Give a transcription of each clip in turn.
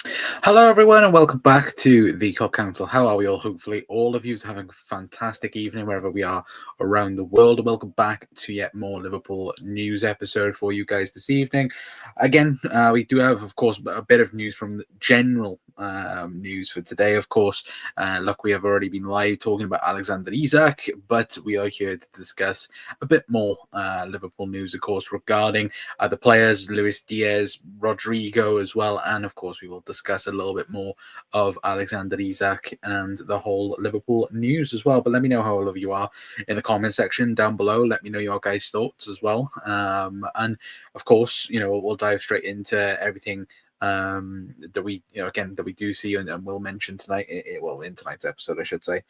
Hello, everyone, and welcome back to the Cup Council. How are we all? Hopefully, all of you are having a fantastic evening wherever we are around the world. Welcome back to yet more Liverpool news episode for you guys this evening. Again, we do have, of course, a bit of news from the general news for today. Of course, look, we have already been live talking about Alexander Isak, but we are here to discuss a bit more Liverpool news, of course, regarding the players, Luis Díaz, Rodrygo as well, and of course, we will discuss a little bit more of Alexander Isak and the whole Liverpool news as well. But let me know how all of you are in the comment section down below. Let me know your guys' thoughts as well. And of course, we'll dive straight into everything that we that we do see and will mention tonight, in tonight's episode I should say.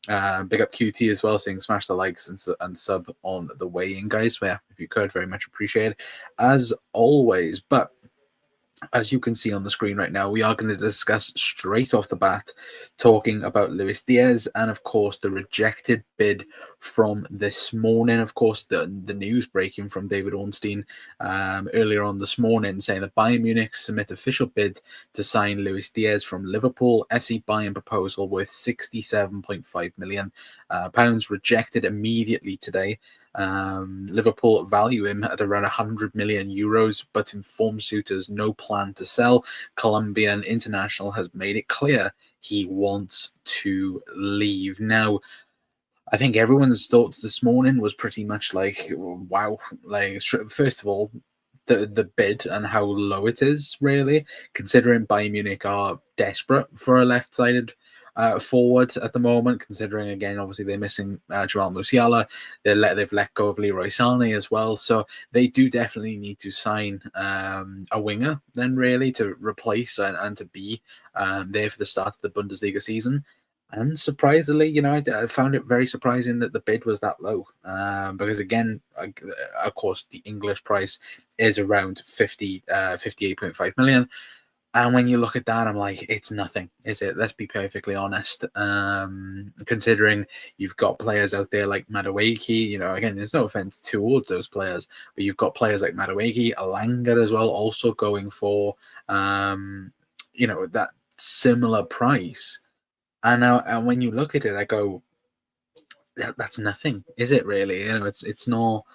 Big up QT as well, saying smash the likes and sub on the way in, guys. Yeah, if you could, very much appreciated as always. But as you can see on the screen right now, we are going to discuss straight off the bat, talking about Luis Díaz and, of course, the rejected bid from this morning. Of course, the news breaking from David Ornstein earlier on this morning, saying that Bayern Munich submit official bid to sign Luis Díaz from Liverpool. SE Bayern proposal worth £67.5 million rejected immediately today. Liverpool value him at around €100 million, but inform suitors no plan to sell. Colombian international has made it clear he wants to leave. Now, I think everyone's thoughts this morning was pretty much like, wow, like, first of all, the bid and how low it is, really, considering Bayern Munich are desperate for a left-sided forward at the moment, considering, again, obviously they're missing Jamal Musiala. They've let go of Leroy Sané as well, so they do definitely need to sign a winger then, really, to replace and to be there for the start of the Bundesliga season. And surprisingly, I found it very surprising that the bid was that low, because, again, of course, the English price is around 58.5 million. And when you look at that, I'm like, it's nothing, is it? Let's be perfectly honest. Considering you've got players out there like Madueke, again, there's no offense towards those players, but you've got players like Madueke, Alanga as well, also going for, that similar price. And when you look at it, I go, that's nothing, is it really? It's not.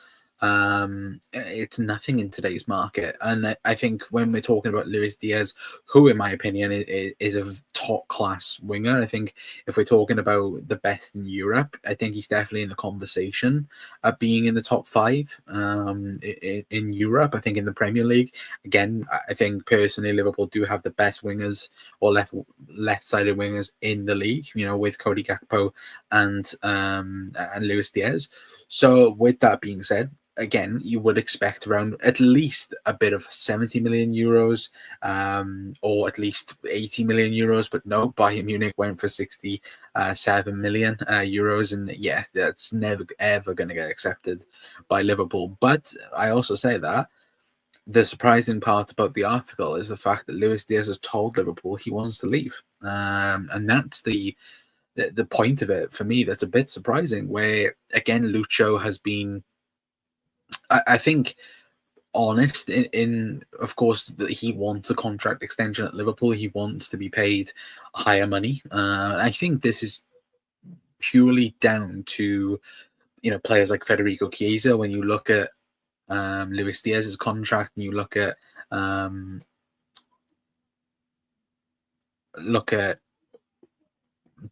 It's nothing in today's market, and I think when we're talking about Luis Díaz, who in my opinion is a top class winger, I think if we're talking about the best in Europe, I think he's definitely in the conversation of being in the top five in Europe. I think in the Premier League, again, I think personally Liverpool do have the best wingers or left-sided wingers in the league, with Cody Gakpo and Luis Díaz. So with that being said, again, you would expect around at least a bit of 70 million euros, or at least 80 million euros. But no, Bayern Munich went for 67 million euros. And yeah, that's never, ever going to get accepted by Liverpool. But I also say that the surprising part about the article is the fact that Luis Díaz has told Liverpool he wants to leave. And that's the point of it for me that's a bit surprising, where, again, Lucho has been, I think, honest in of course, that he wants a contract extension at Liverpool. He wants to be paid higher money. I think this is purely down to, players like Federico Chiesa. When you look at Luis Díaz's contract and you look at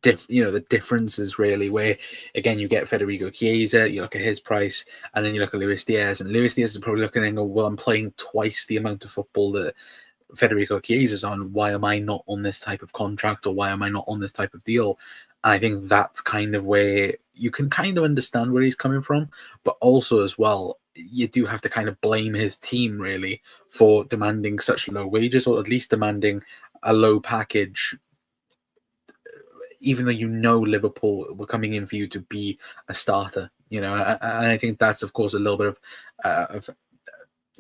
the differences, really, where, again, you get Federico Chiesa, you look at his price, and then you look at Luis Díaz, and Luis Díaz is probably looking and go, well, I'm playing twice the amount of football that Federico Chiesa's on. Why am I not on this type of contract, or why am I not on this type of deal? And I think that's kind of where you can kind of understand where he's coming from, but also as well, you do have to kind of blame his team, really, for demanding such low wages, or at least demanding a low package, even though Liverpool were coming in for you to be a starter, and I think that's, of course, a little bit of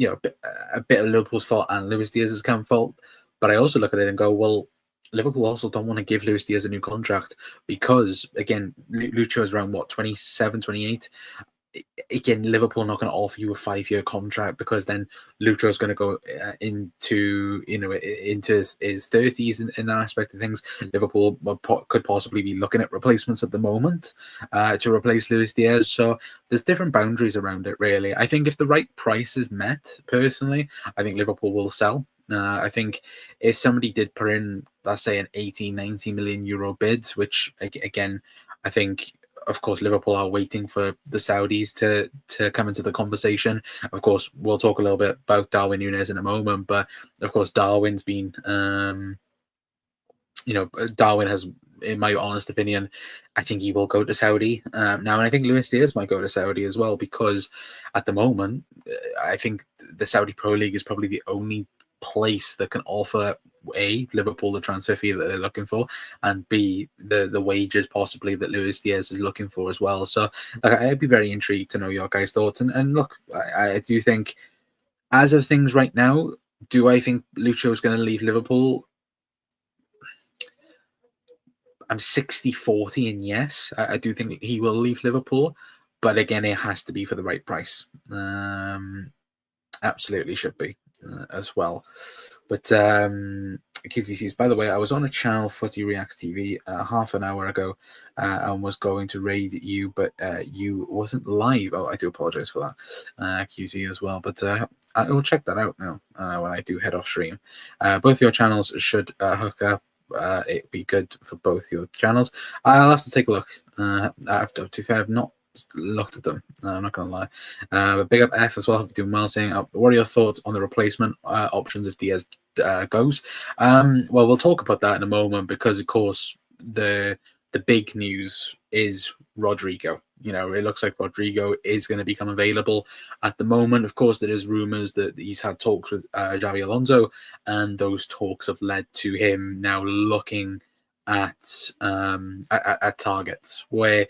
a bit of Liverpool's fault and Luis Díaz's fault. But I also look at it and go, well, Liverpool also don't want to give Luis Díaz a new contract because, again, Lucho is around, 27, 28. again, Liverpool are not going to offer you a 5-year contract, because then Lucho's going to go into his 30s in that aspect of things. Liverpool could possibly be looking at replacements at the moment to replace Luis Díaz. So there's different boundaries around it, really. I think if the right price is met, personally, I think Liverpool will sell. I think if somebody did put in, let's say, an 80, 90 million euro bid, which again, I think, of course, Liverpool are waiting for the Saudis to come into the conversation. Of course, we'll talk a little bit about Darwin Núñez in a moment, but of course, Darwin's been, Darwin has, in my honest opinion, I think he will go to Saudi now, and I think Luis Díaz might go to Saudi as well, because at the moment, I think the Saudi Pro League is probably the only place that can offer A, Liverpool the transfer fee that they're looking for, and B, the wages possibly that Luis Díaz is looking for as well. So I'd be very intrigued to know your guys' thoughts. And look, I do think, as of things right now, do I think Lucho is going to leave Liverpool? I'm 60-40, and yes, I do think he will leave Liverpool, but again, it has to be for the right price. Absolutely should be as well. But QTCs, by the way, I was on a channel, Footy Reacts TV, half an hour ago, and was going to raid you, but you wasn't live. Oh, I do apologize for that, QT as well. But I will check that out now when I do head off stream. Both your channels should hook up. It'd be good for both your channels. I'll have to take a look. To be fair, I've not looked at them. I'm not gonna lie. But big up F as well. Hope you're doing well. Saying, what are your thoughts on the replacement options if Diaz goes? Well, we'll talk about that in a moment, because of course the big news is Rodrygo. It looks like Rodrygo is going to become available at the moment. Of course, there is rumours that he's had talks with Xabi Alonso, and those talks have led to him now looking at targets where,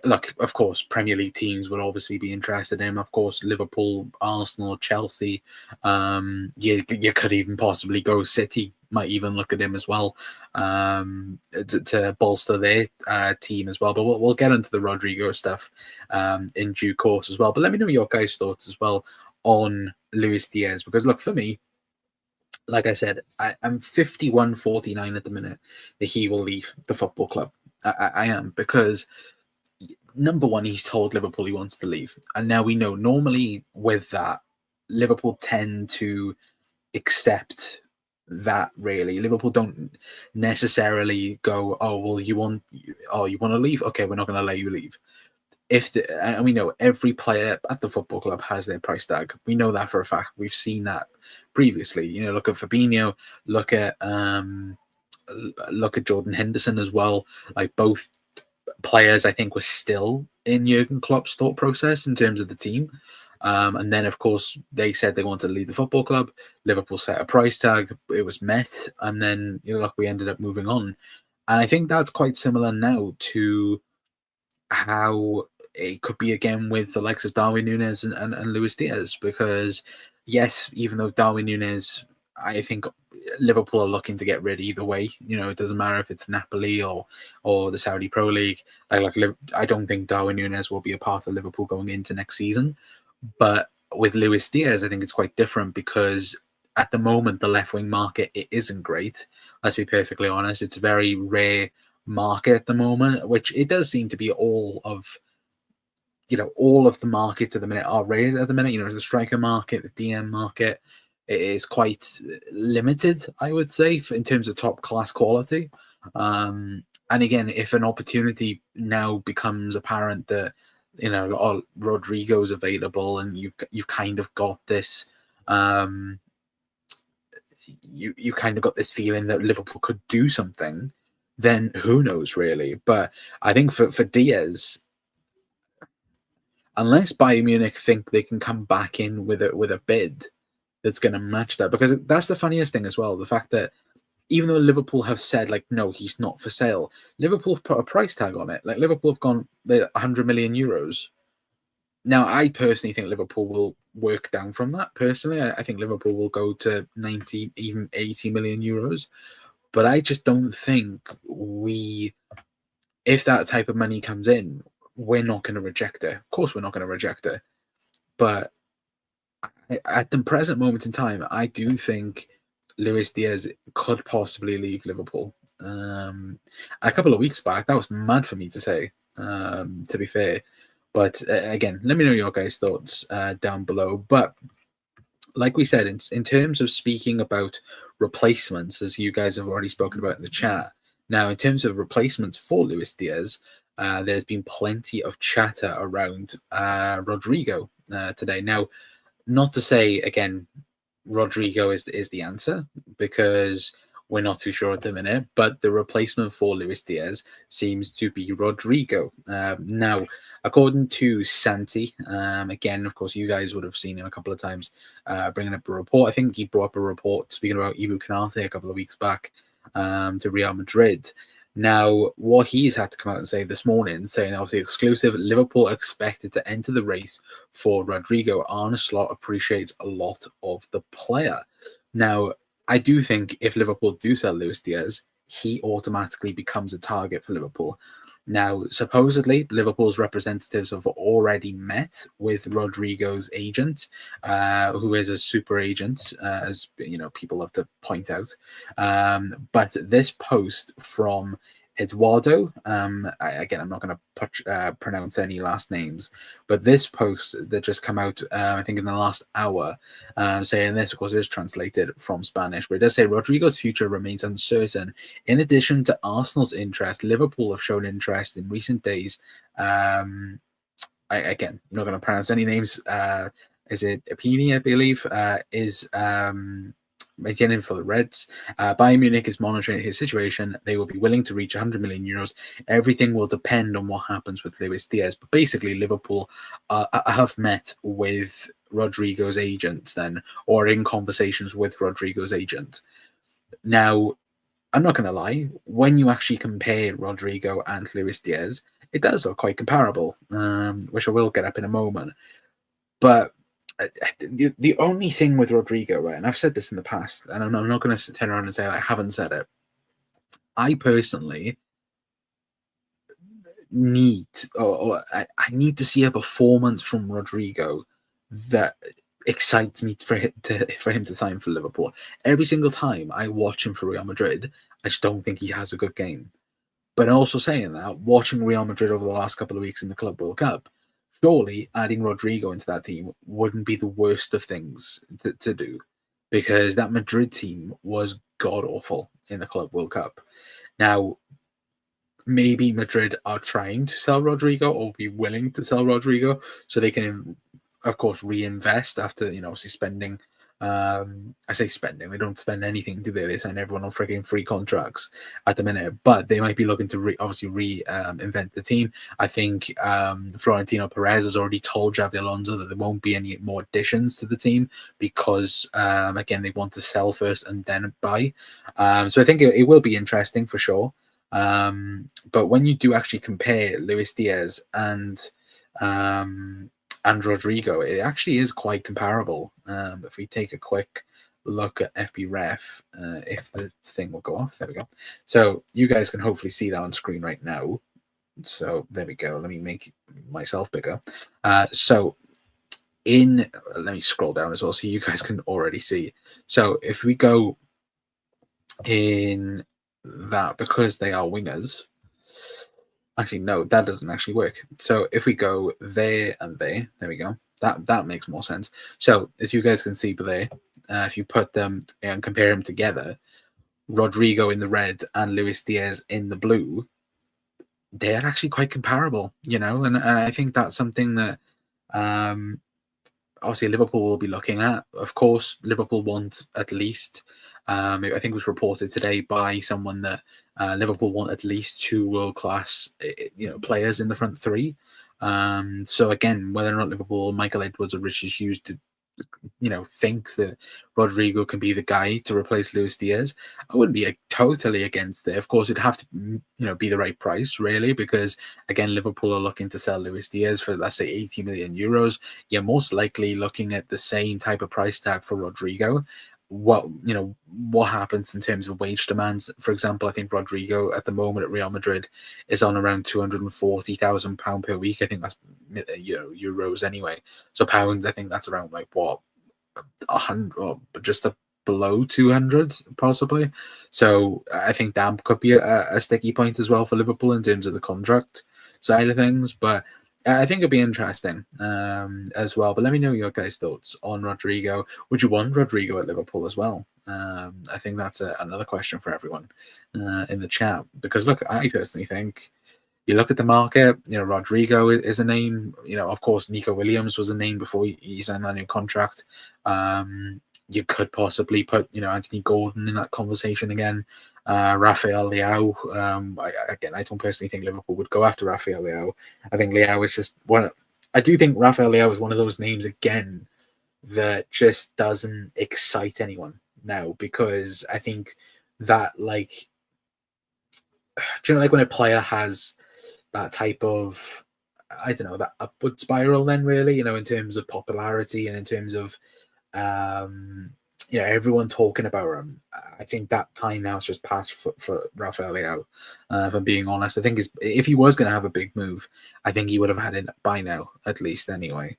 look, of course, Premier League teams would obviously be interested in him. Of course, Liverpool, Arsenal, Chelsea, you could even possibly go City, might even look at him as well, to bolster their team as well. But we'll get into the Rodrygo stuff in due course as well. But let me know your guys' thoughts as well on Luis Díaz, because look, for me, like I said, I'm 51-49 at the minute that he will leave the football club. I am, because number one, he's told Liverpool he wants to leave. And now we know, normally with that, Liverpool tend to accept that, really. Liverpool don't necessarily go, oh, well, you want to leave? Okay, we're not going to let you leave. And we know every player at the football club has their price tag. We know that for a fact. We've seen that previously. Look at Fabinho, look at Jordan Henderson as well. Like, both players, I think, were still in Jurgen Klopp's thought process in terms of the team. And then, of course, they said they wanted to leave the football club. Liverpool set a price tag. It was met. And then, look, we ended up moving on. And I think that's quite similar now to how it could be again with the likes of Darwin Núñez and Luis Díaz, because yes, even though Darwin Núñez, I think Liverpool are looking to get rid either way. It doesn't matter if it's Napoli or the Saudi Pro League. I don't think Darwin Núñez will be a part of Liverpool going into next season. But with Luis Díaz, I think it's quite different, because at the moment the left wing market, it isn't great. Let's be perfectly honest. It's a very rare market at the moment, which it does seem to be all of the markets at the minute are raised at the minute. The striker market, the DM market, it is quite limited, I would say, in terms of top class quality. And again, if an opportunity now becomes apparent that Rodrygo's available, and you've kind of got this, you kind of got this feeling that Liverpool could do something, then who knows, really. But I think for Díaz, unless Bayern Munich think they can come back in with a bid that's going to match that, because that's the funniest thing as well, the fact that even though Liverpool have said, like, no, he's not for sale, Liverpool have put a price tag on it. Like, Liverpool have gone 100 million euros. Now, I personally think Liverpool will work down from that. Personally, I think Liverpool will go to 90, even 80 million euros. But I just don't think if that type of money comes in, we're not going to reject it. Of course, we're not going to reject it. But at the present moment in time, I do think Luis Díaz could possibly leave Liverpool. A couple of weeks back, that was mad for me to say, to be fair. But again, let me know your guys' thoughts down below. But like we said, in terms of speaking about replacements, as you guys have already spoken about in the chat, now in terms of replacements for Luis Díaz, there's been plenty of chatter around Rodrygo today. Now, not to say, again, Rodrygo is the answer, because we're not too sure at the minute, but the replacement for Luis Díaz seems to be Rodrygo. Now, according to Santi, again, of course, you guys would have seen him a couple of times bringing up a report. I think he brought up a report speaking about Ibu Konate a couple of weeks back to Real Madrid. Now, what he's had to come out and say this morning, saying obviously exclusive, Liverpool are expected to enter the race for Rodrygo. Arne Slot appreciates a lot of the player. Now, I do think if Liverpool do sell Luis Díaz, he automatically becomes a target for Liverpool. Now, supposedly, Liverpool's representatives have already met with Rodrygo's agent, who is a super agent, as you know, people love to point out. But this post from Eduardo, again, I'm not going to pronounce any last names, but this post that just come out, I think in the last hour, saying this, of course, it is translated from Spanish, but it does say Rodrygo's future remains uncertain. In addition to Arsenal's interest, Liverpool have shown interest in recent days. Again, I'm not going to pronounce any names. Is it Apini, I believe, is maintaining for the Reds. Bayern Munich is monitoring his situation. They will be willing to reach 100 million euros. Everything will depend on what happens with Luis Díaz. But basically, Liverpool have met with Rodrygo's agent then, or in conversations with Rodrygo's agent. Now, I'm not going to lie, when you actually compare Rodrygo and Luis Díaz, it does look quite comparable, which I will get up in a moment. But the only thing with Rodrygo, right, and I've said this in the past, and I'm not going to turn around and say I haven't said it. I personally need, or I need to see a performance from Rodrygo that excites me for him to sign for Liverpool. Every single time I watch him for Real Madrid, I just don't think he has a good game. But also saying that, watching Real Madrid over the last couple of weeks in the Club World Cup, surely adding Rodrygo into that team wouldn't be the worst of things to do, because that Madrid team was god-awful in the Club World Cup. Now, maybe Madrid are trying to sell Rodrygo, or be willing to sell Rodrygo, so they can, of course, reinvest after, you know, obviously spending. I say spending, they don't spend anything, do they? They sign everyone on freaking free contracts at the minute, but they might be looking to reinvent the team. I think Florentino Perez has already told Xabi Alonso that there won't be any more additions to the team, because again, they want to sell first and then buy. So I think it will be interesting for sure. But when you do actually compare Luis Díaz and Rodrygo, it actually is quite comparable. If we take a quick look at FBref, if the thing will go off, there we go. So you guys can hopefully see that on screen right now. So there we go. Let me make myself bigger. So let me scroll down as well, so you guys can already see. So if we go in that, because they are wingers. Actually, no, that doesn't actually work. So if we go there and there we go. That makes more sense. So as you guys can see there, if you put them and compare them together, Rodrygo in the red and Luis Díaz in the blue, they're actually quite comparable, you know, and I think that's something that obviously Liverpool will be looking at. Of course, Liverpool want at least, I think it was reported today by someone that Liverpool want at least 2 world-class, players in the front three. So again, whether or not Liverpool, Michael Edwards or Richard Hughes thinks that Rodrygo can be the guy to replace Luis Díaz, I wouldn't be totally against it. Of course, it'd have to, be the right price, really, because again, Liverpool are looking to sell Luis Díaz for, let's say, 80 million euros. You're most likely looking at the same type of price tag for Rodrygo. what happens in terms of wage demands. For example, I think Rodrygo at the moment at Real Madrid is on around £240,000 per week. I think that's euros anyway. So pounds, I think that's around like what 100 or just below 200 possibly. So I think that could be a sticky point as well for Liverpool in terms of the contract side of things. But I think it'd be interesting as well. But let me know your guys' thoughts on Rodrygo. Would you want Rodrygo at Liverpool as well? I think that's another question for everyone in the chat. Because look, I personally think you look at the market, Rodrygo is a name. Of course, Nico Williams was a name before he signed that new contract. You could possibly put, Anthony Gordon in that conversation again. Rafael Leao. I don't personally think Liverpool would go after Rafael Leao. I think Leao is just one. I do think Rafael Leao is one of those names again that just doesn't excite anyone now, because I think that when a player has that type of, I don't know, that upward spiral then really, in terms of popularity and in terms of everyone talking about him. I think that time now has just passed for Rafael Leao. If I'm being honest, I think if he was going to have a big move, I think he would have had it by now, at least anyway.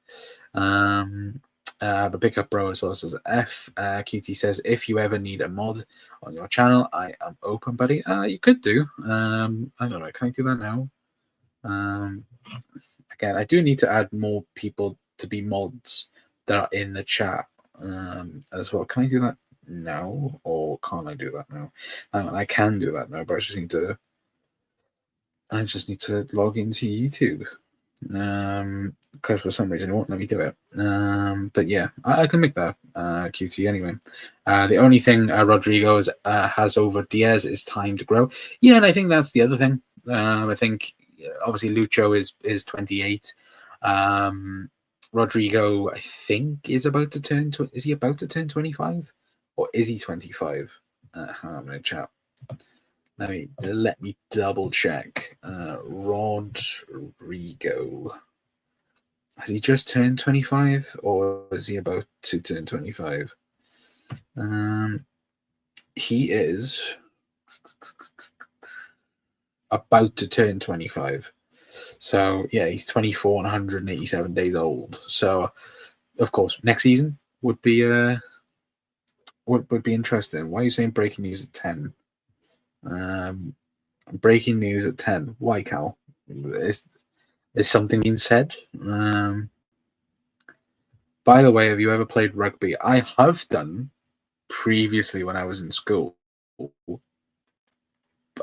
But pick up bro as well says F. QT says, if you ever need a mod on your channel, I am open, buddy. You could do. I don't know. Can I do that now? Again, I do need to add more people to be mods that are in the chat as well. Can I do that now, or can't I do that now? I can do that now, but I just need to log into YouTube because for some reason it won't let me do it. But yeah, I can make that QT anyway. The only thing Rodrygo has over Díaz is time to grow. Yeah, and I think that's the other thing. I think obviously Lucho is 28. Rodrygo, I think, is about to turn. Is he about to turn 25, or is he 25? I'm gonna chat. Let me double check. Rodrygo, has he just turned 25, or is he about to turn 25? He is about to turn 25. So yeah, he's 24 and 187 days old. So of course, next season would be interesting. Why are you saying breaking news at 10? Breaking news at 10. Why, Cal? Is something being said? By the way, have you ever played rugby? I have done previously when I was in school.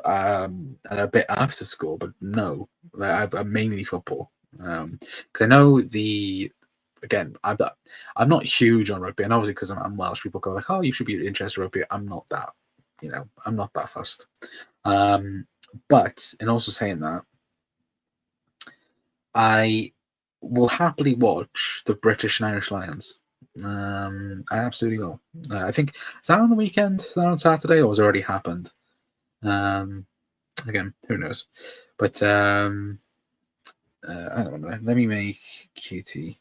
And a bit after school, but no, I'm mainly football. Because I know I'm not huge on rugby, and obviously because I'm Welsh, people go like, "Oh, you should be interested in rugby." I'm not that, I'm not that fussed. But in also saying that, I will happily watch the British and Irish Lions. I absolutely will. I think, is that on the weekend? Is that on Saturday, or has it already happened? Again, who knows? But I don't know. Let me make QT.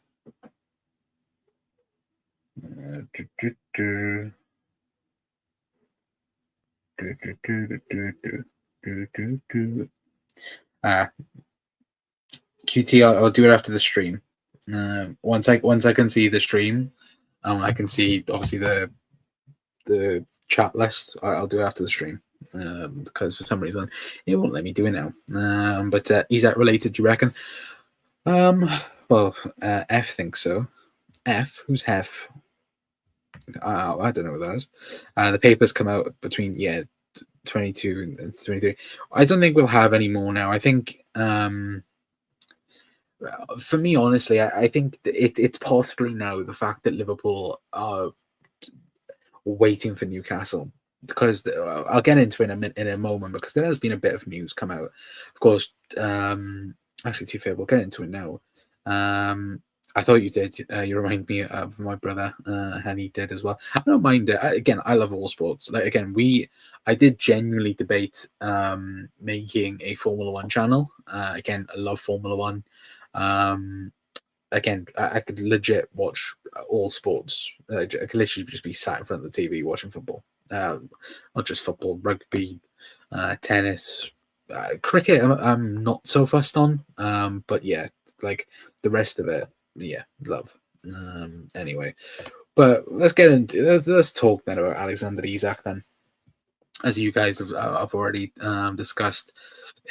QT, I'll do it after the stream. Once I can see the stream, I can see obviously the chat list. I'll do it after the stream. Because for some reason it won't let me do it now. But is that related, do you reckon? Well, F thinks so. F, who's F? I don't know what that is. The papers come out between 22 and 23. I don't think we'll have any more now. I think for me, honestly, I think it's possibly now the fact that Liverpool are waiting for Newcastle, because I'll get into it in a moment, because there has been a bit of news come out. Of course, actually, to be fair, we'll get into it now. I thought you did. You remind me of my brother, and he did as well. I don't mind it. Again, I love all sports. I did genuinely debate making a Formula One channel. Again, I love Formula One. again, I could legit watch all sports. I could literally just be sat in front of the TV watching football. Not just football, rugby, tennis, cricket. I'm not so fussed on. But yeah, like the rest of it, yeah, love. Anyway, but let's get into let's talk then about Alexander Isak then, as you guys have already discussed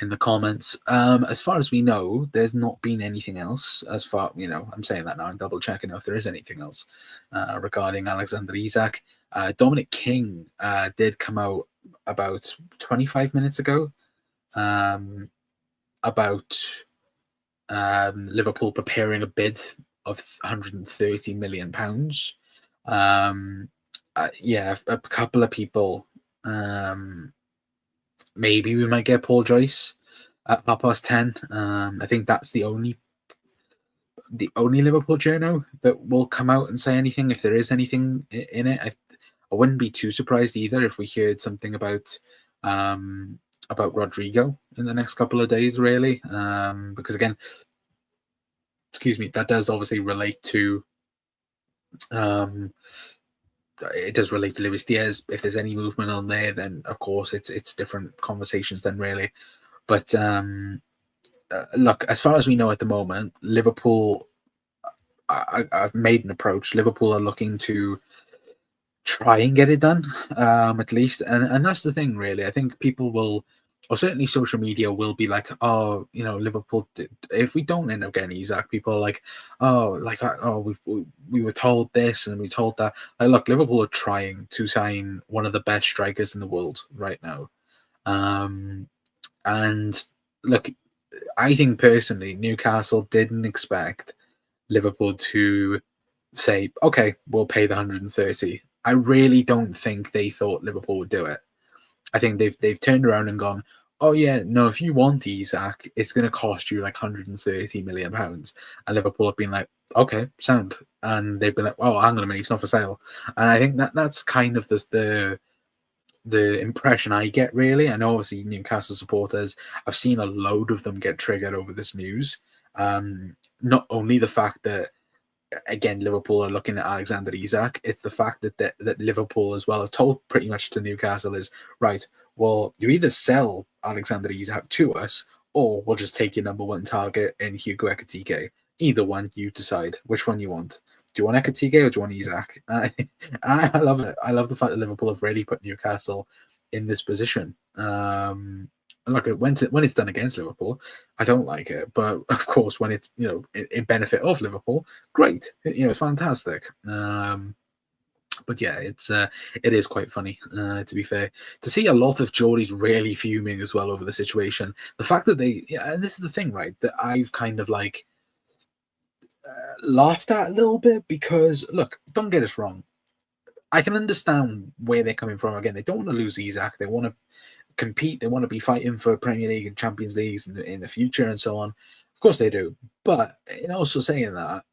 in the comments. As far as we know, there's not been anything else. As far I'm saying that now. I'm double checking if there is anything else regarding Alexander Isak. Dominic King did come out about 25 minutes ago about Liverpool preparing a bid of £130 million. Yeah, a couple of people. Maybe we might get Paul Joyce at 10:30. I think that's the only Liverpool journo that will come out and say anything, if there is anything in it. I wouldn't be too surprised either if we heard something about Rodrygo in the next couple of days, really, because again, excuse me, that does obviously relate to it does relate to Luis Díaz. If there's any movement on there, then of course it's different conversations then, really. But look, as far as we know at the moment, Liverpool, I've made an approach. Liverpool are looking to try and get it done, at least. And that's the thing, really. I think people will, or certainly social media will be like, oh, Liverpool, if we don't end up getting Isak, people are like, we were told this and we told that. Like, look, Liverpool are trying to sign one of the best strikers in the world right now. And look, I think personally, Newcastle didn't expect Liverpool to say, okay, we'll pay the 130. I really don't think they thought Liverpool would do it. I think they've turned around and gone, oh yeah, no, if you want Isak, it's going to cost you like £130 million. And Liverpool have been like, okay, sound. And they've been like, oh, hang on a minute, it's not for sale. And I think that's kind of the impression I get, really. I know obviously Newcastle supporters, I've seen a load of them get triggered over this news. Not only the fact that, again, Liverpool are looking at Alexander Isak, it's the fact that Liverpool as well have told pretty much to Newcastle is, right, well, you either sell Alexander Isak to us, or we'll just take your number one target in Hugo Ekitike. Either one, you decide which one you want. Do you want Ekitike or do you want Isak? I love it. I love the fact that Liverpool have really put Newcastle in this position. Look, when it's done against Liverpool, I don't like it. But of course, when it's in benefit of Liverpool, great. It's fantastic. But yeah, it is quite funny, to be fair, to see a lot of Geordies really fuming as well over the situation. The fact that and this is the thing, right, that I've kind of like laughed at a little bit, because look, don't get us wrong, I can understand where they're coming from. Again, they don't want to lose Isak. They want to compete. They want to be fighting for Premier League and Champions Leagues in the future and so on. Of course they do. But in also saying that,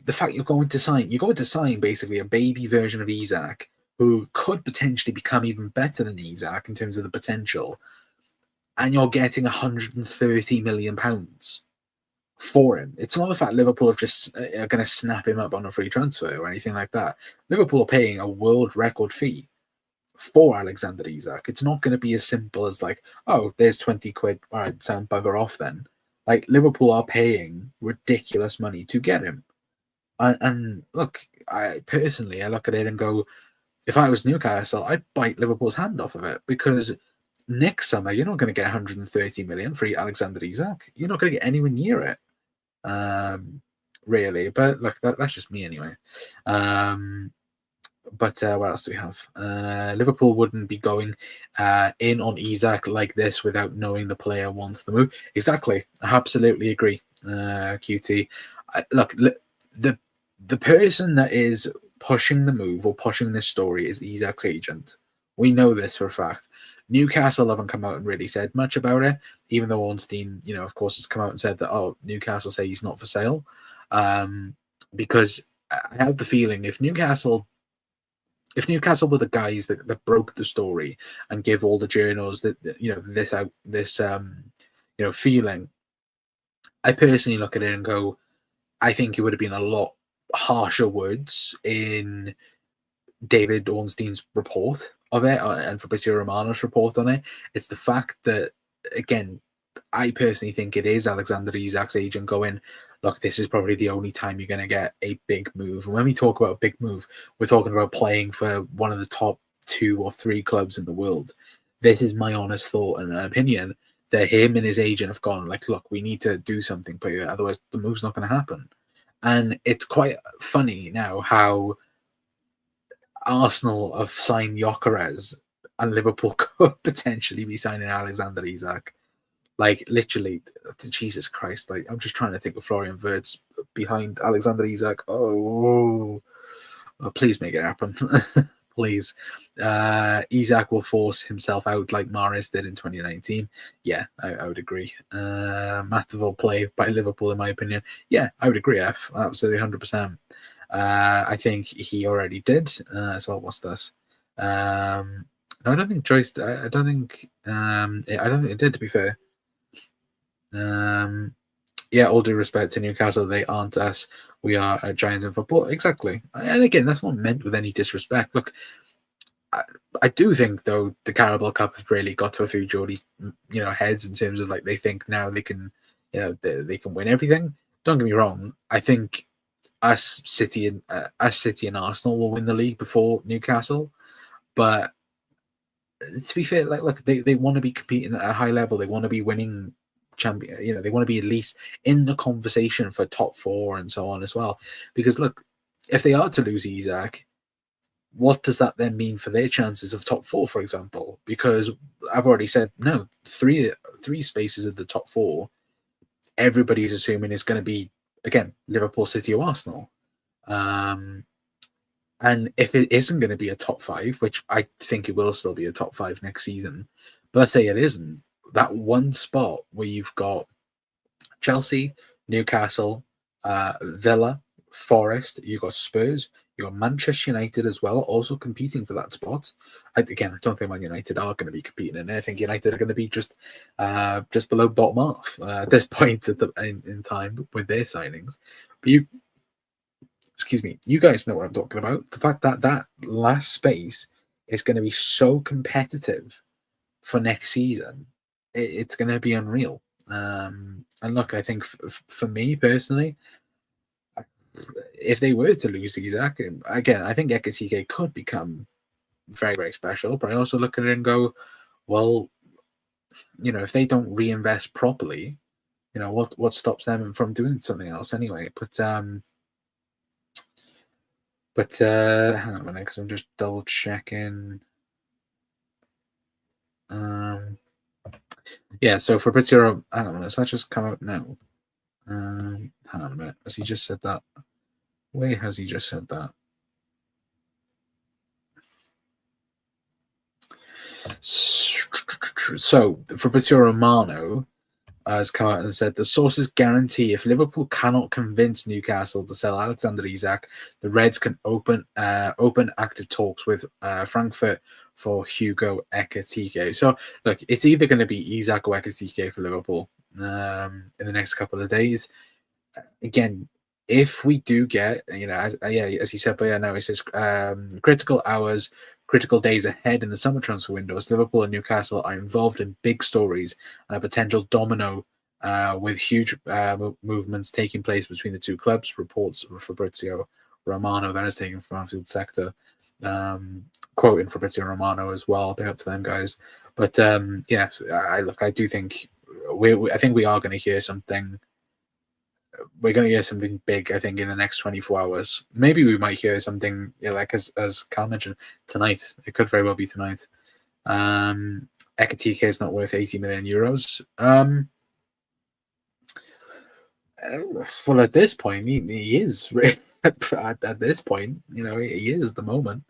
the fact you're going to sign basically a baby version of Isak, who could potentially become even better than Isak in terms of the potential, and you're getting £130 million for him. It's not the fact Liverpool have just are going to snap him up on a free transfer or anything like that. Liverpool are paying a world record fee for Alexander Isak. It's not going to be as simple as like, oh, there's 20 quid. All right, sound bugger off then. Like, Liverpool are paying ridiculous money to get him. And look, I look at it and go, if I was Newcastle, I'd bite Liverpool's hand off of it, because next summer you're not going to get 130 million for Alexander Isak. You're not going to get anywhere near it, really. But look, that's just me anyway. But what else do we have? Liverpool wouldn't be going in on Isak like this without knowing the player wants the move. Exactly. I absolutely agree, QT. Look, the person that is pushing the move or pushing this story is Isak's agent. We know this for a fact. Newcastle haven't come out and really said much about it, even though Ornstein, of course, has come out and said that, oh, Newcastle say he's not for sale. Because I have the feeling if Newcastle were the guys that broke the story and give all the journals that this feeling, I personally look at it and go, I think it would have been a lot harsher words in David Ornstein's report of it and Fabrizio Romano's report on it. It's the fact that, again, I personally think it is Alexander Isak's agent going, look, this is probably the only time you're going to get a big move. And when we talk about a big move, we're talking about playing for one of the top 2 or 3 clubs in the world. This is my honest thought and opinion that him and his agent have gone, like, look, we need to do something, but otherwise the move's not going to happen. And it's quite funny now how Arsenal have signed Gyökeres and Liverpool could potentially be signing Alexander Isak. Like, literally, Jesus Christ. Like, I'm just trying to think of Florian Wirtz behind Alexander Isak. Oh, please make it happen. Please. Isak will force himself out like Mahrez did in 2019. Yeah, I would agree. Masterful play by Liverpool, in my opinion. Yeah, I would agree, F. Absolutely, 100%. I think he already did. So what's this? No, I don't think Joyce. I don't think. I don't think it did. To be fair. Yeah, all due respect to Newcastle, they aren't us. We are giants in football. Exactly. And again, that's not meant with any disrespect. Look, I do think though the Carabao Cup has really got to a few Geordie, heads in terms of like they think now they can, they can win everything. Don't get me wrong. I think us City and Arsenal will win the league before Newcastle, but to be fair, like look, they want to be competing at a high level. They want to be winning champion. They want to be at least in the conversation for top 4 and so on as well. Because look, if they are to lose Isak, what does that then mean for their chances of top 4, for example? Because I've already said no, three spaces of the top 4. Everybody's assuming is going to be again Liverpool, City, or Arsenal. And if it isn't going to be a top 5, which I think it will still be a top 5 next season, but let's say it isn't, that one spot where you've got Chelsea, Newcastle, Villa, Forest, you've got Spurs, you've got Manchester United as well, also competing for that spot. I don't think Man United are going to be competing in it. I think United are going to be just below bottom half at this point in time with their signings. But you guys know what I'm talking about. The fact that that last space is going to be so competitive for next season, it's going to be unreal. And look, I think for me personally, if they were to lose Isak, again, I think Ekatike could become very, very special. But I also look at it and go, well, if they don't reinvest properly, what stops them from doing something else anyway? But hang on a minute, because I'm just double checking. Yeah, so Fabrizio, hang on a minute, so that just come out now. Hang on a minute, has he just said that? Where has he just said that? So Fabrizio Romano has come out and said the sources guarantee if Liverpool cannot convince Newcastle to sell Alexander Isak, the Reds can open active talks with Frankfurt for Hugo Ekatike. So look, it's either going to be Isak or Ekatike for Liverpool in the next couple of days. Again, if we do get, as he said, but now it says critical hours, critical days ahead in the summer transfer windows, Liverpool and Newcastle are involved in big stories and a potential domino with huge movements taking place between the two clubs, reports Fabrizio Romano, that is taken from Anfield Sector, quoting Fabrizio Romano as well. Big up to them guys. But I do think I think we are going to hear something. We're going to hear something big, I think, in the next 24 hours. Maybe we might hear something, like as Carl mentioned, tonight. It could very well be tonight. Ekatike is not worth 80 million euros. Well, at this point, he is. At this point, he is at the moment.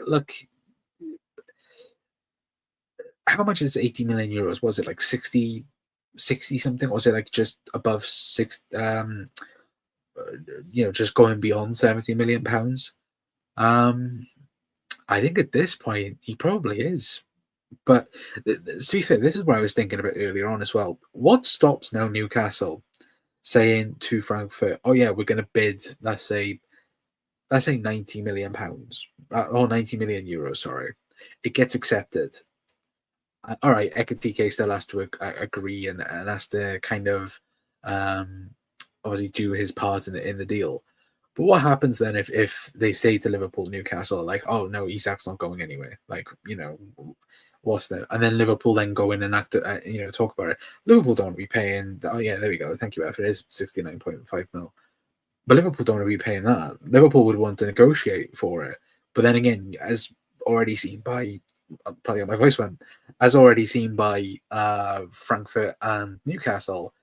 Look, how much is 80 million euros? Was it like 60 something? Or was it like just above 6? Just going beyond 70 million pounds. I think at this point he probably is. But to be fair, this is what I was thinking about earlier on as well. What stops now Newcastle saying to Frankfurt, "Oh yeah, we're going to bid, let's say £90 million, or 90 million euros." Sorry, it gets accepted. All right, Ekitike still has to agree and has to kind of um, obviously do his part in the deal. But what happens then if they say to Liverpool, Newcastle, like, "Oh no, Isak's not going anywhere." Like, what's that? And then Liverpool then go in and talk about it. Liverpool don't want to be paying. Oh yeah, there we go. Thank you, F. It is 69.5 mil. But Liverpool don't want to be paying that. Liverpool would want to negotiate for it. But then again, as already seen by, probably got my voice went, as already seen by Frankfurt and Newcastle,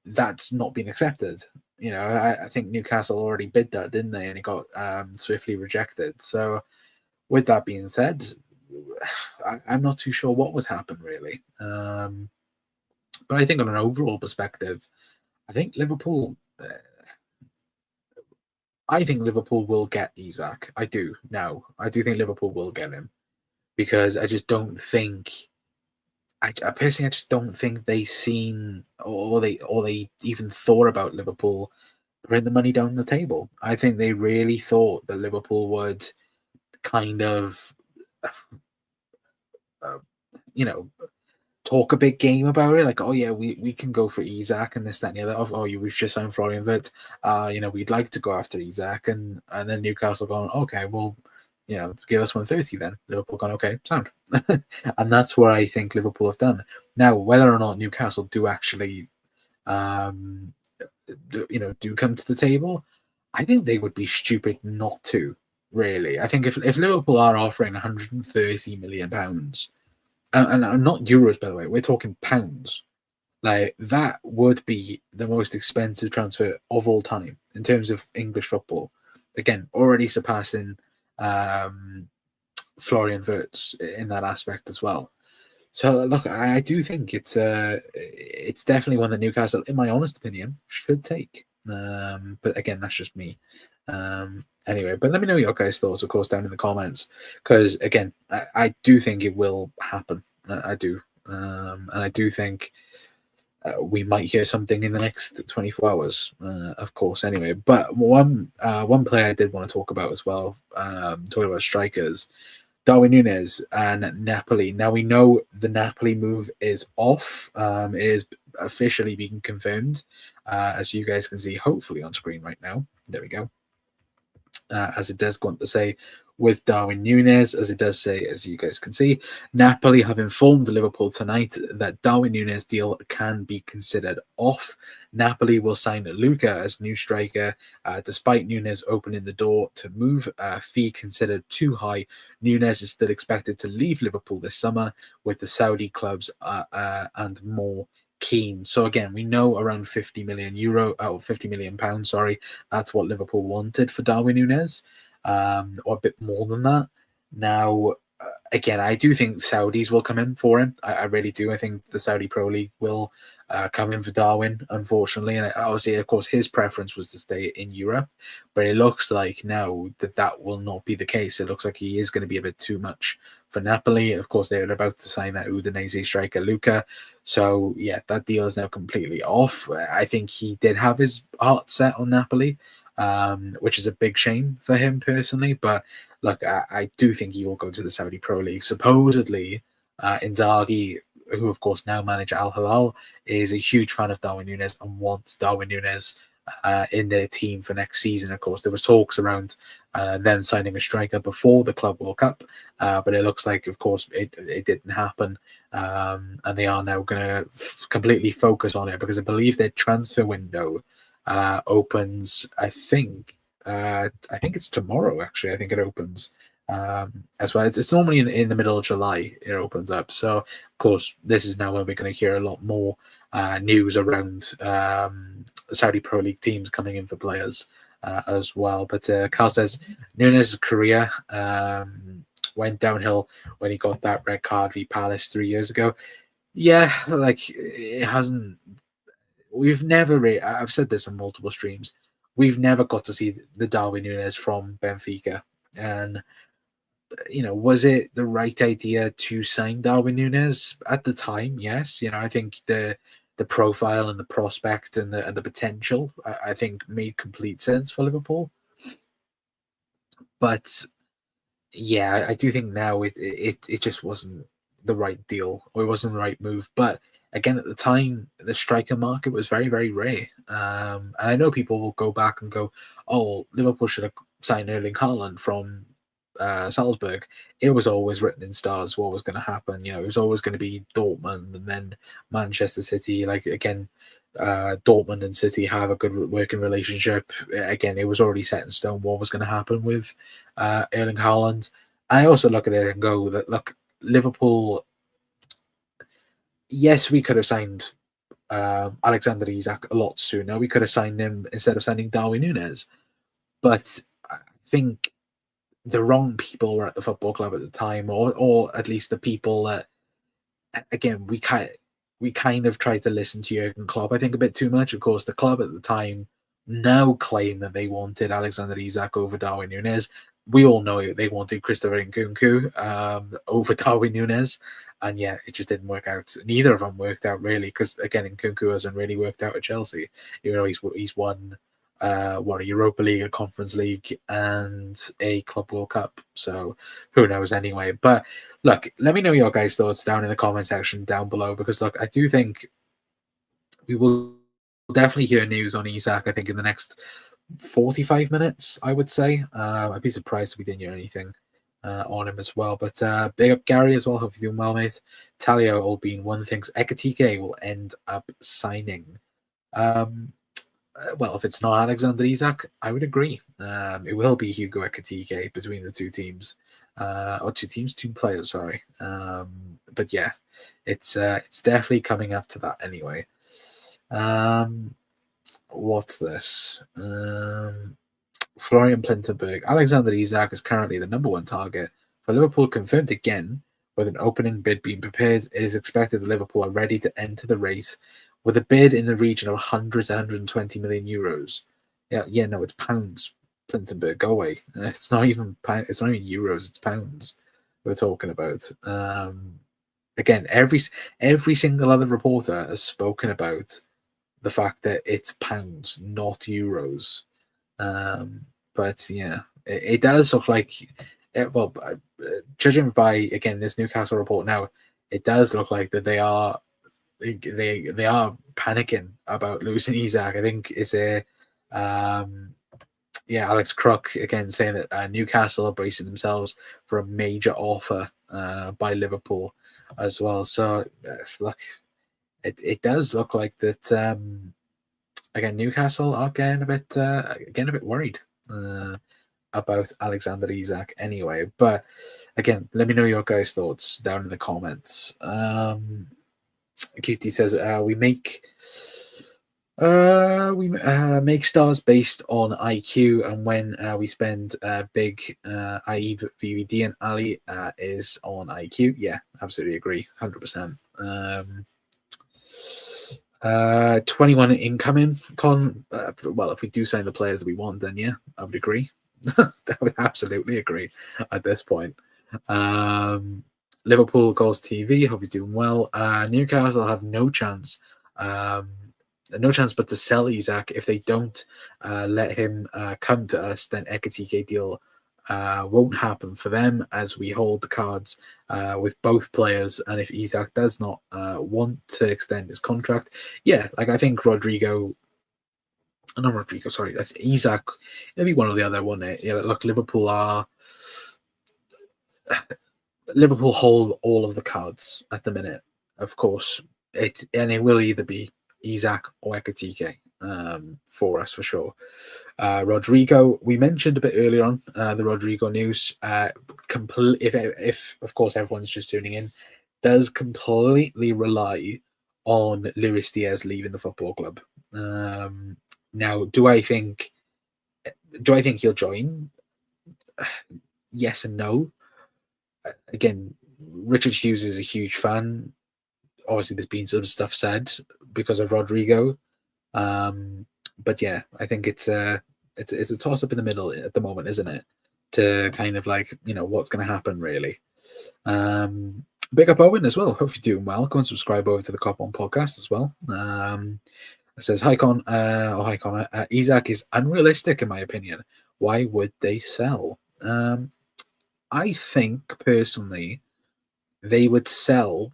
that's not been accepted. I think Newcastle already bid that, didn't they? And it got swiftly rejected. So with that being said, I'm not too sure what would happen really. But I think on an overall perspective, I think Liverpool. I think Liverpool will get Isak. I do now. I do think Liverpool will get him because I just don't think. I personally, I just don't think they seen or they even thought about Liverpool putting the money down the table. I think they really thought that Liverpool would kind of, uh, you know, talk a big game about it. Like, oh yeah, we can go for Isak and this, that, and the other. Oh, we've just signed Florian Wirtz. We'd like to go after Isak, and then Newcastle going, okay, well, give us 130 then. Liverpool gone, okay, sound. And that's what I think Liverpool have done. Now, whether or not Newcastle do actually, do come to the table, I think they would be stupid not to. Really, I think if Liverpool are offering 130 million pounds, and not euros, by the way, we're talking pounds. Like, that would be the most expensive transfer of all time in terms of English football. Again, already surpassing Florian Wirtz in that aspect as well. So look, I do think it's definitely one that Newcastle, in my honest opinion, should take. But again, that's just me. Anyway, but let me know your guys' thoughts, of course, down in the comments, because again, I do think it will happen. I do, and I do think we might hear something in the next 24 hours, of course. Anyway, but one player I did want to talk about as well, talking about strikers. Darwin Núñez and Napoli. Now we know the Napoli move is off. It is officially being confirmed, as you guys can see, hopefully on screen right now. There we go. As it does go on to say with Darwin Núñez, as it does say, as you guys can see, Napoli have informed Liverpool tonight that Darwin Núñez deal can be considered off. Napoli will sign Luca as new striker, despite Núñez opening the door to move. Fee considered too high. Núñez is still expected to leave Liverpool this summer, with the Saudi clubs and more keen. So again, we know around 50 million euro, or 50 million pounds, sorry, that's what Liverpool wanted for Darwin Núñez, or a bit more than that. Now, again, I do think Saudis will come in for him. I really do. I think the Saudi Pro League will come in for Darwin, unfortunately. And obviously, of course, his preference was to stay in Europe. But it looks like now that will not be the case. It looks like he is going to be a bit too much for Napoli. Of course, they're about to sign that Udinese striker, Luca. So, yeah, that deal is now completely off. I think he did have his heart set on Napoli, which is a big shame for him personally. But look, I do think he will go to the Saudi Pro League. Supposedly, Inzaghi, who of course now manage Al Hilal, is a huge fan of Darwin Núñez and wants Darwin Núñez in their team for next season. Of course, there was talks around them signing a striker before the Club World Cup, but it looks like, of course, it didn't happen, and they are now going to completely focus on it, because I believe their transfer window opens, I think it's tomorrow, actually. I think it opens as well. It's normally in the middle of July it opens up. So, of course, this is now when we're going to hear a lot more news around Saudi Pro League teams coming in for players as well. But Carl says Núñez's career went downhill when he got that red card v Palace 3 years ago. Yeah, like, it hasn't. We've never really, I've said this on multiple streams, we've never got to see the Darwin Núñez from Benfica. And, was it the right idea to sign Darwin Núñez at the time? Yes. I think the profile and the prospect and the potential, I think made complete sense for Liverpool. But yeah, I do think now it just wasn't the right deal, or it wasn't the right move. But again, at the time, the striker market was very, very rare. And I know people will go back and go, "Oh, Liverpool should have signed Erling Haaland from Salzburg." It was always written in stars what was going to happen. It was always going to be Dortmund and then Manchester City. Like again, Dortmund and City have a good working relationship. Again, it was already set in stone what was going to happen with Erling Haaland. I also look at it and go that look, Liverpool. Yes, we could have signed Alexander Isak a lot sooner. We could have signed him instead of signing Darwin Núñez. But I think the wrong people were at the football club at the time, or at least the people that, again, we kind of tried to listen to Jurgen Klopp, I think, a bit too much. Of course, the club at the time now claim that they wanted Alexander Isak over Darwin Núñez. We all know they wanted Christopher Nkunku over Darwin Núñez. And yeah, it just didn't work out. Neither of them worked out really, because again, Nkunku hasn't really worked out at Chelsea. He's won a Europa League, a Conference League, and a Club World Cup. So who knows anyway. But look, let me know your guys' thoughts down in the comment section down below, because look, I do think we will definitely hear news on Isak, I think, in the next 45 minutes, I would say. I'd be surprised if we didn't hear anything on him as well. But big up Gary as well. Hope you're doing well, mate. Talio, all being one, thinks Ekatike will end up signing. Well, if it's not Alexander Isak, I would agree. It will be Hugo Ekatike between the two teams, two players. Sorry, but yeah, it's definitely coming up to that anyway. What's this? Florian Plintenberg. Alexander Isak is currently the number one target for Liverpool, confirmed again with an opening bid being prepared. It is expected that Liverpool are ready to enter the race with a bid in the region of 100 to 120 million euros. Yeah, no, it's pounds. Plintenberg, go away. It's not even It's not even euros. It's pounds we're talking about. Again, every single other reporter has spoken about the fact that it's pounds, not euros. But yeah, it does look like, judging by, again, this Newcastle report now, it does look like that they are panicking about losing Isak. I think it's Alex Crook again saying that Newcastle are bracing themselves for a major offer by Liverpool as well. So look, it does look like that. Again, Newcastle are getting a bit worried about Alexander Isak anyway. But again, let me know your guys' thoughts down in the comments. QT says we make stars based on IQ, and when we spend big, i.e. VVD and Ali is on IQ. Yeah, absolutely agree, 100%. 21 incoming, Con. Well, if we do sign the players that we want, then yeah, I would agree. I would absolutely agree at this point. Liverpool Goals TV, hope you're doing well. Newcastle have no chance but to sell Isak. If they don't let him come to us, then Ekatike deal won't happen for them, as we hold the cards with both players. And if Isak does not want to extend his contract, I think Isak, it'll be one or the other, won't it? Yeah, look, Liverpool hold all of the cards at the minute, of course. It will either be Isak or Ekatike for us, for sure. Rodrygo, we mentioned a bit earlier on the Rodrygo news. If of course everyone's just tuning in, does completely rely on Luis Díaz leaving the football club. Now, do I think he'll join? Yes and no. Again, Richard Hughes is a huge fan. Obviously, there's been some stuff said because of Rodrygo. But yeah, I think it's a toss up in the middle at the moment, isn't it? To kind of what's going to happen really. Big up Owen as well. Hope you're doing well. Go and subscribe over to the Cop On podcast as well. It says, hi Connor, Isak is unrealistic in my opinion. Why would they sell? I think personally they would sell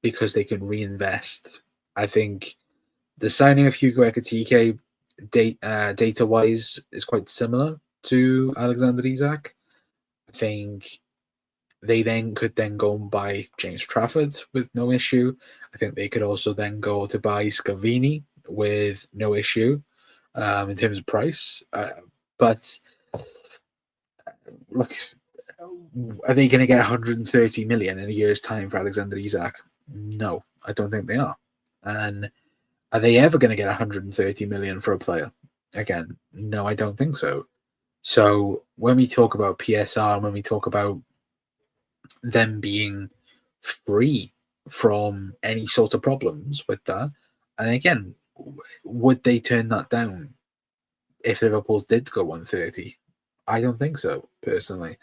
because they can reinvest. I think the signing of Hugo Ekitike data-wise is quite similar to Alexander Isak. I think they could go and buy James Trafford with no issue. I think they could also then go to buy Scavini with no issue in terms of price. But look, are they going to get 130 million in a year's time for Alexander Isak? No, I don't think they are. And are they ever going to get 130 million for a player? Again, no, I don't think so. So when we talk about PSR and when we talk about them being free from any sort of problems with that, and again, would they turn that down if Liverpool did go 130? I don't think so, personally.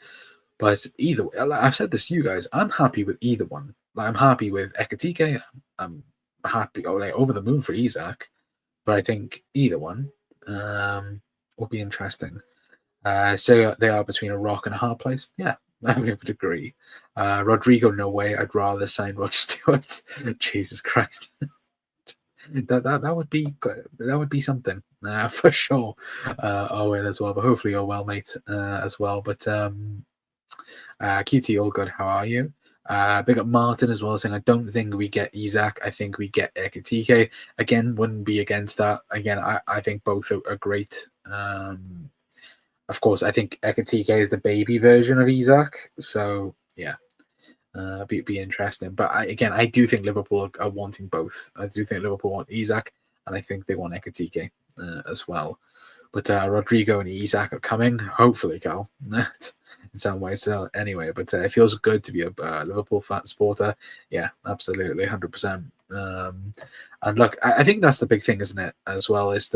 But either way, I've said this to you guys, I'm happy with either one. Like, I'm happy with Ekitike. I'm happy, over the moon for Isak. But I think either one will be interesting. So they are between a rock and a hard place. Yeah, I would agree. Rodrygo, no way. I'd rather sign Rod Stewart. Jesus Christ. That would be something for sure. Owen as well, but hopefully you're well, mate, as well. But QT, all good. How are you? Big up Martin as well, saying I don't think we get Isak. I think we get Ekitike. Again, wouldn't be against that. Again, I think both are great. Of course, I think Ekitike is the baby version of Isak. So yeah. Be interesting. But I do think Liverpool are wanting both. I do think Liverpool want Isak, and I think they want Ekitike as well. But Rodrygo and Isak are coming, hopefully, Cal, in some ways. So anyway, but it feels good to be a Liverpool fan supporter. Yeah, absolutely, 100%. And look, I think that's the big thing, isn't it? As well as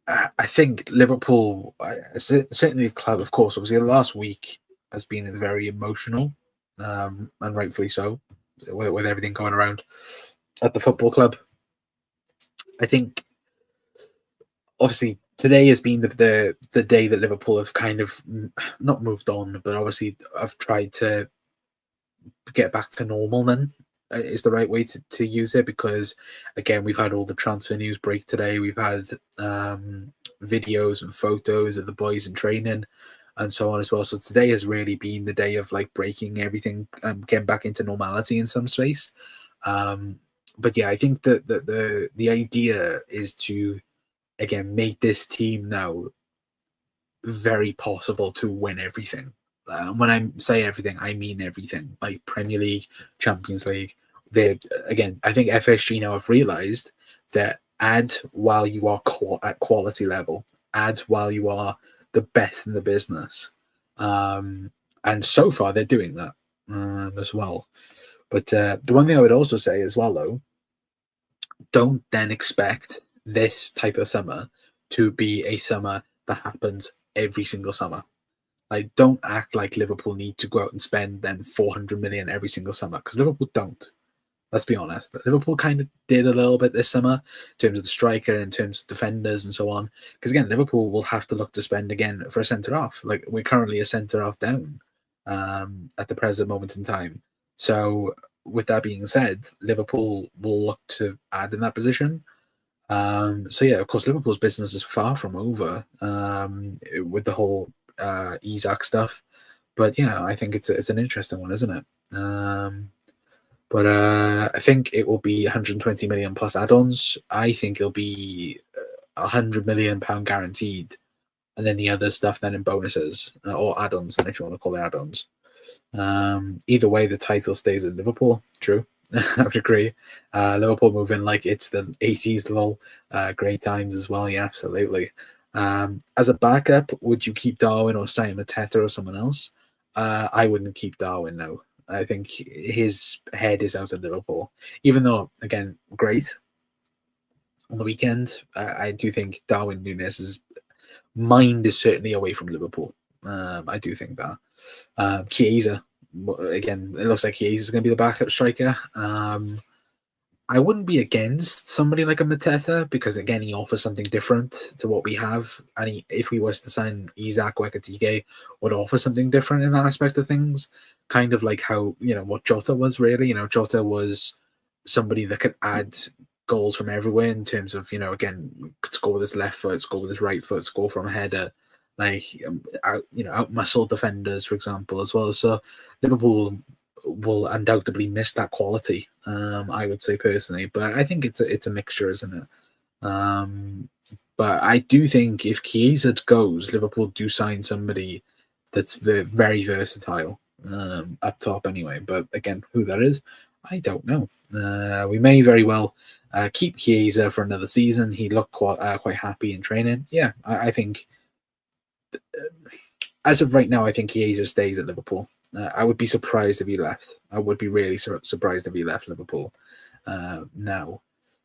I think Liverpool, certainly the club, of course, obviously the last week has been very emotional, and rightfully so, with everything going around at the football club. I think, obviously, today has been the day that Liverpool have kind of not moved on, but obviously have tried to get back to normal then. Is the right way to use it, because again, we've had all the transfer news break today. We've had videos and photos of the boys in training and so on as well. So today has really been the day of like breaking everything, getting back into normality in some space. But yeah, I think that the idea is to again make this team now very possible to win everything. When I say everything, I mean everything, like Premier League, Champions League. Again, I think FSG now have realised that add while you are at quality level, add while you are the best in the business. And so far, they're doing that as well. But the one thing I would also say as well, though, don't then expect this type of summer to be a summer that happens every single summer. Like, don't act like Liverpool need to go out and spend then 400 million every single summer, because Liverpool don't. Let's be honest. Liverpool kind of did a little bit this summer in terms of the striker, in terms of defenders and so on. Because again, Liverpool will have to look to spend again for a centre-half. Like, we're currently a centre-half down at the present moment in time. So with that being said, Liverpool will look to add in that position. So yeah, of course, Liverpool's business is far from over with the whole Isak stuff. But yeah, I think it's an interesting one, isn't it? But I think it will be 120 million plus add-ons. I think it'll be 100 million pound guaranteed, and then the other stuff then in bonuses or add-ons, then if you want to call it add-ons. Either way, the title stays at Liverpool. True, I would agree. Liverpool moving like it's the 80s, lol. Great times as well. Yeah, absolutely. As a backup, would you keep Darwin or sign Mateta or someone else? I wouldn't keep Darwin, no. I think his head is out of Liverpool. Even though, again, great on the weekend, I do think Darwin Núñez's mind is certainly away from Liverpool. I do think that. Chiesa, again, it looks like Chiesa is going to be the backup striker. I wouldn't be against somebody like a Mateta because, again, he offers something different to what we have. And if we was to sign Isak or Ekitike, would offer something different in that aspect of things. Kind of like how, what Jota was really. Jota was somebody that could add goals from everywhere in terms of, again, score with his left foot, score with his right foot, score from a header, out muscle defenders, for example, as well. So Liverpool will undoubtedly miss that quality. I would say personally, but I think it's a mixture, isn't it? But I do think if Chiesa goes, Liverpool do sign somebody that's very versatile up top anyway. But again, who that is, I don't know. We may very well keep Chiesa for another season. He looked quite happy in training. Yeah, I think as of right now, I think Chiesa stays at Liverpool. I would be surprised if he left. I would be really surprised if he left Liverpool now.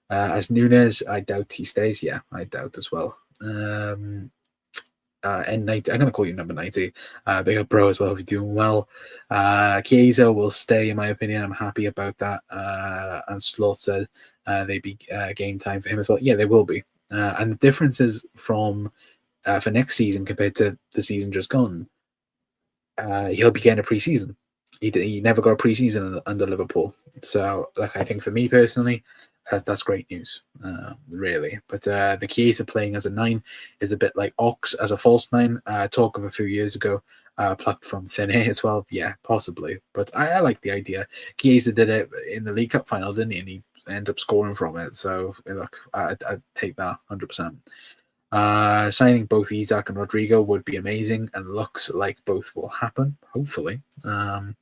As Nunes, I doubt he stays. Yeah, I doubt as well. N90, I'm going to call you number 90. Big up, bro, as well, if you're doing well. Chiesa will stay, in my opinion. I'm happy about that. And Slot said they'd be game time for him as well. Yeah, they will be. And the difference is for next season compared to the season just gone. He'll be getting a pre-season. He never got a pre-season under Liverpool. So, I think for me personally, that's great news, really. But the Chiesa playing as a 9 is a bit like Ox as a false 9. Talk of a few years ago, plucked from thin air as well. Yeah, possibly. But I like the idea. Chiesa did it in the League Cup final, didn't he? And he ended up scoring from it. So, I'd take that 100%. Signing both Isak and Rodrygo would be amazing, and looks like both will happen, hopefully. Arne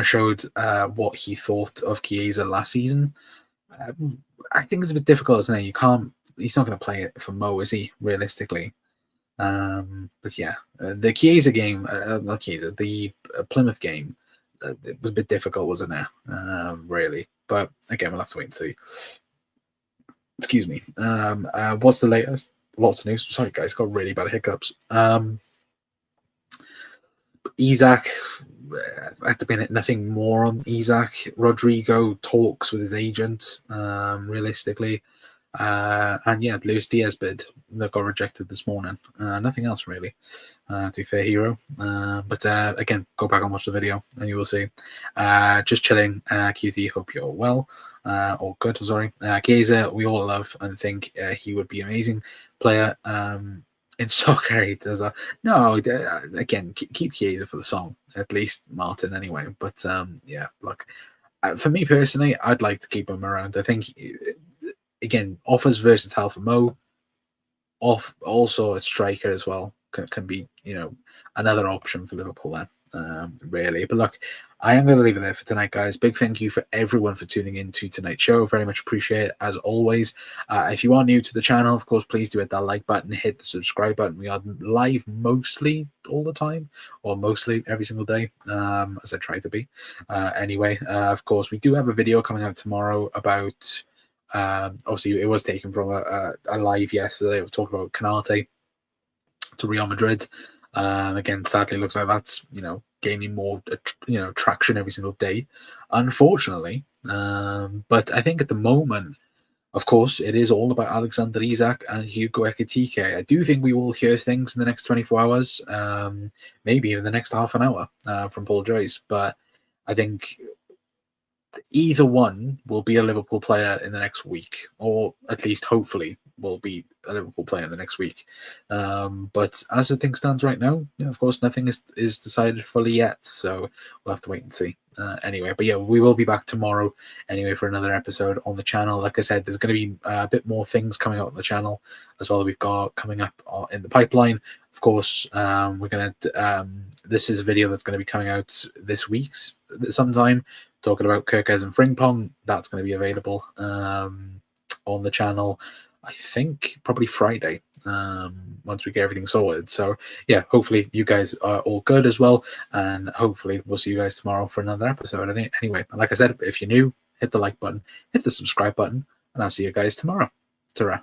showed what he thought of Chiesa last season. I think it's a bit difficult, isn't it? He's not going to play it for Mo, is he? Realistically, but yeah, the Chiesa game, not Chiesa, the Plymouth game, it was a bit difficult, wasn't it? Really, but again, we'll have to wait and see. Excuse me. What's the latest? Lots of news. Sorry, guys, got really bad hiccups. Isak, at the minute, nothing more on Isak. Rodrygo talks with his agent, realistically. And yeah, Luis Díaz bid that got rejected this morning. Nothing else really, to be fair, hero. But again, go back and watch the video and you will see. Just chilling. QT, hope you're well. Or good, sorry. Chiesa, we all love and think he would be an amazing player. In soccer, he does that. No, again, keep Chiesa for the song, at least Martin anyway. But yeah, look, for me personally, I'd like to keep him around. I think, again, offers versatile for Mo. Also a striker as well can be, another option for Liverpool then. Really. But look, I am going to leave it there for tonight, guys. Big thank you for everyone for tuning in to tonight's show. Very much appreciate it, as always. If you are new to the channel, of course, please do hit that like button, hit the subscribe button. We are live mostly all the time, or mostly every single day, as I try to be. Anyway, of course, we do have a video coming out tomorrow about, obviously, it was taken from a live yesterday. We've talked about Canate to Real Madrid. Again, sadly, looks like that's gaining more traction every single day, unfortunately. But I think at the moment, of course, it is all about Alexander Isak and Hugo Ekitike. I do think we will hear things in the next 24 hours, maybe even the next half an hour from Paul Joyce. But I think either one will be a Liverpool player in the next week, or at least hopefully will be a Liverpool player in the next week. But as the thing stands right now, of course, nothing is decided fully yet, so we'll have to wait and see. Anyway, but yeah, we will be back tomorrow anyway for another episode on the channel. Like I said, there's going to be a bit more things coming out on the channel as well that we've got coming up in the pipeline. Of course, we're going to, this is a video that's going to be coming out this week sometime, talking about Kirkes and Frimpong. That's going to be available on the channel, I think probably Friday, once we get everything sorted. So yeah, hopefully you guys are all good as well, and hopefully we'll see you guys tomorrow for another episode. Anyway, like I said, if you're new, hit the like button, hit the subscribe button, and I'll see you guys tomorrow. Ta-ra.